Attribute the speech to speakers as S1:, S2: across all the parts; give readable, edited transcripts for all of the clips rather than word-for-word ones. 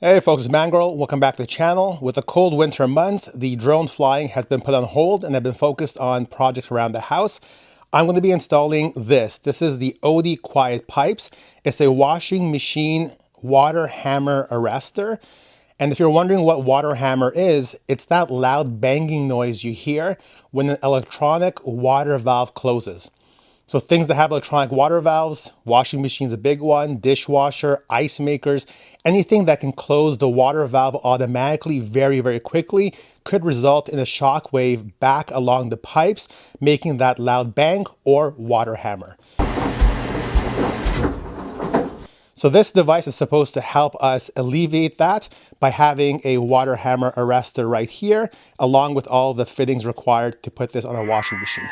S1: Hey folks, it's Mangrel. Welcome back to the channel. With the cold winter months, the drone flying has been put on hold and I've been focused on projects around the house. I'm going to be installing this. This is the Oatey Quiet Pipes. It's a washing machine water hammer arrestor. And if you're wondering what water hammer is, it's that loud banging noise you hear when an electronic water valve closes. So things that have electronic water valves, washing machine's a big one, dishwasher, ice makers, anything that can close the water valve automatically very quickly could result in a shock wave back along the pipes, making that loud bang or water hammer. So this device is supposed to help us alleviate that by having a water hammer arrestor right here, along with all the fittings required to put this on a washing machine.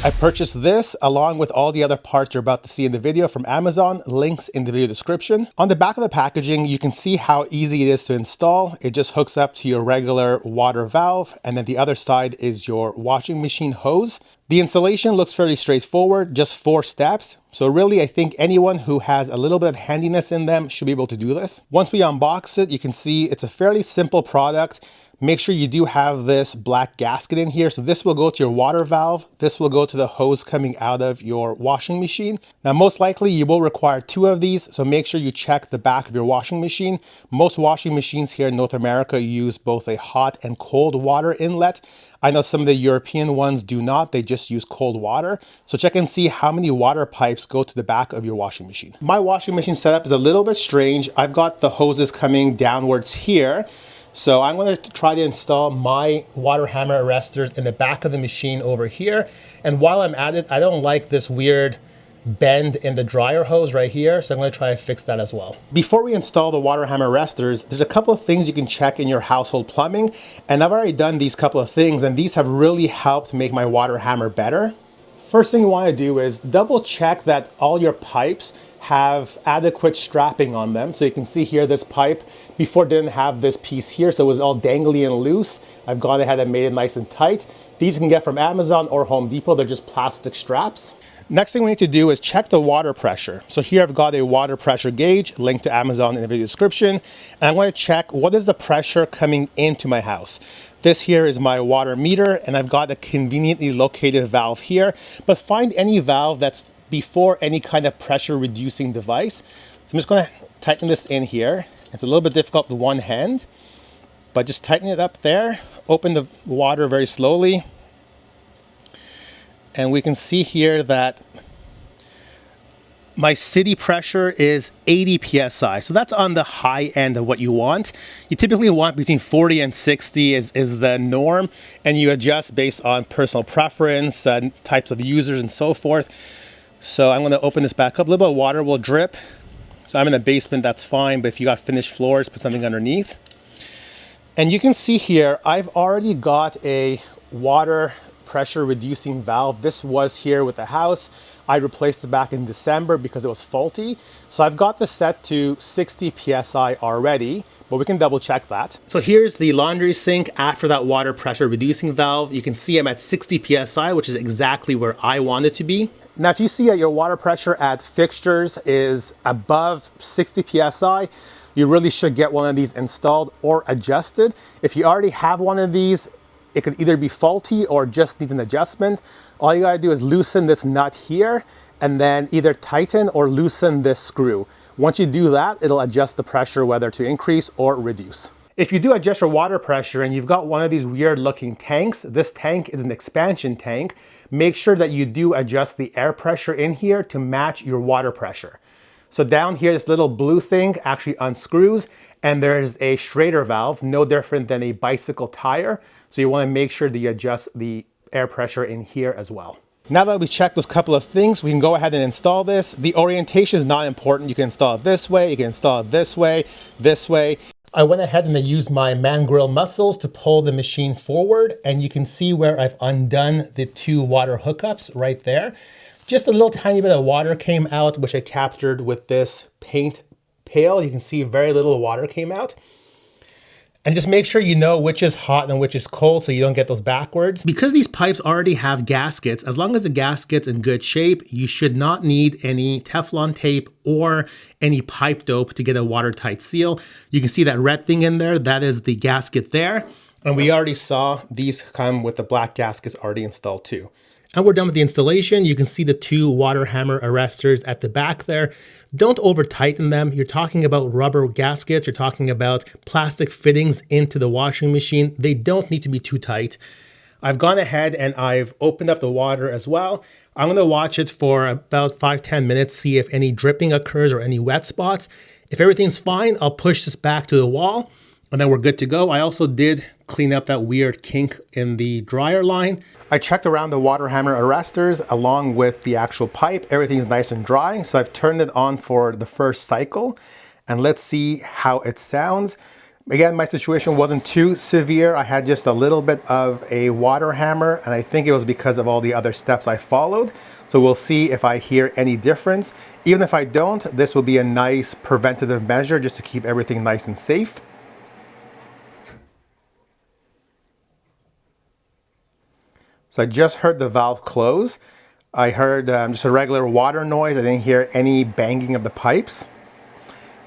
S1: I purchased this along with all the other parts you're about to see in the video from Amazon, links in the video description. On the back of the packaging, you can see how easy it is to install. It just hooks up to your regular water valve, and then the other side is your washing machine hose. The installation looks fairly straightforward, just 4 steps. So really, I think anyone who has a little bit of handiness in them should be able to do this. Once we unbox it, you can see it's a fairly simple product. Make sure you do have this black gasket in here. So this will go to your water valve. This will go to the hose coming out of your washing machine. Now, most likely you will require 2 of these. So make sure you check the back of your washing machine. Most washing machines here in North America use both a hot and cold water inlet. I know some of the European ones do not. They just use cold water. So check and see how many water pipes go to the back of your washing machine. My washing machine setup is a little bit strange. I've got the hoses coming downwards here. So I'm going to try to install my water hammer arresters in the back of the machine over here. And while I'm at it, I don't like this weird bend in the dryer hose right here. So I'm going to try to fix that as well. Before we install the water hammer arresters, there's a couple of things you can check in your household plumbing. And I've already done these couple of things, and these have really helped make my water hammer better. First thing you want to do is double check that all your pipes have adequate strapping on them. So you can see here, this pipe before didn't have this piece here, so it was all dangly and loose. I've gone ahead and made it nice and tight. These you can get from Amazon or Home Depot. They're just plastic straps. Next thing we need to do is check the water pressure. So here I've got a water pressure gauge linked to Amazon in the video description. And I'm going to check what is the pressure coming into my house. This here is my water meter, and I've got a conveniently located valve here, but find any valve that's before any kind of pressure reducing device. So I'm just going to tighten this in here. It's a little bit difficult with one hand, but just tighten it up there. Open the water very slowly. And we can see here that my city pressure is 80 PSI. So that's on the high end of what you want. You typically want between 40 and 60 is the norm. And you adjust based on personal preference, types of users and so forth. So I'm going to open this back up. A little bit of water will drip. So I'm in the basement, that's fine. But if you got finished floors, put something underneath. And you can see here, I've already got a water pressure reducing valve. This was here with the house. I replaced it back in December because it was faulty. So I've got this set to 60 PSI already, but we can double check that. So here's the laundry sink after that water pressure reducing valve. You can see I'm at 60 PSI, which is exactly where I want it to be. Now, if you see that your water pressure at fixtures is above 60 PSI, you really should get one of these installed or adjusted. If you already have one of these, it could either be faulty or just needs an adjustment. All you gotta do is loosen this nut here and then either tighten or loosen this screw. Once you do that, it'll adjust the pressure whether to increase or reduce. If you do adjust your water pressure and you've got one of these weird looking tanks, this tank is an expansion tank. Make sure that you do adjust the air pressure in here to match your water pressure. So down here, this little blue thing actually unscrews, and there's a Schrader valve, no different than a bicycle tire. So you want to make sure that you adjust the air pressure in here as well. Now that we've checked those couple of things, we can go ahead and install this. The orientation is not important. You can install it this way, you can install it this way, this way. I went ahead and I used my Mangrel muscles to pull the machine forward, and you can see where I've undone the 2 water hookups right there. Just a little tiny bit of water came out, which I captured with this paint pail. You can see very little water came out. And just make sure you know which is hot and which is cold so you don't get those backwards. Because these pipes already have gaskets, as long as the gasket's in good shape, you should not need any Teflon tape or any pipe dope to get a watertight seal. You can see that red thing in there, that is the gasket there. And we already saw these come with the black gaskets already installed too. And we're done with the installation. You can see the two water hammer arresters at the back there. Don't over tighten them. You're talking about rubber gaskets. You're talking about plastic fittings into the washing machine. They don't need to be too tight. I've gone ahead and I've opened up the water as well. I'm gonna watch it for about 5-10 minutes, see if any dripping occurs or any wet spots. If everything's fine, I'll push this back to the wall and then we're good to go. I also did clean up that weird kink in the dryer line. I checked around the water hammer arresters along with the actual pipe. Everything's nice and dry. So I've turned it on for the first cycle and let's see how it sounds. Again, my situation wasn't too severe. I had just a little bit of a water hammer and I think it was because of all the other steps I followed. So we'll see if I hear any difference. Even if I don't, this will be a nice preventative measure just to keep everything nice and safe. So I just heard the valve close. I heard just a regular water noise. I didn't hear any banging of the pipes.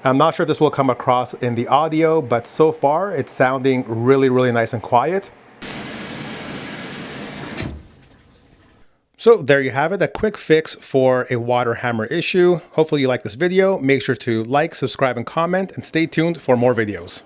S1: I'm not sure if this will come across in the audio, but so far it's sounding really, really nice and quiet. So there you have it, a quick fix for a water hammer issue. Hopefully you like this video. Make sure to like, subscribe, and comment, and stay tuned for more videos.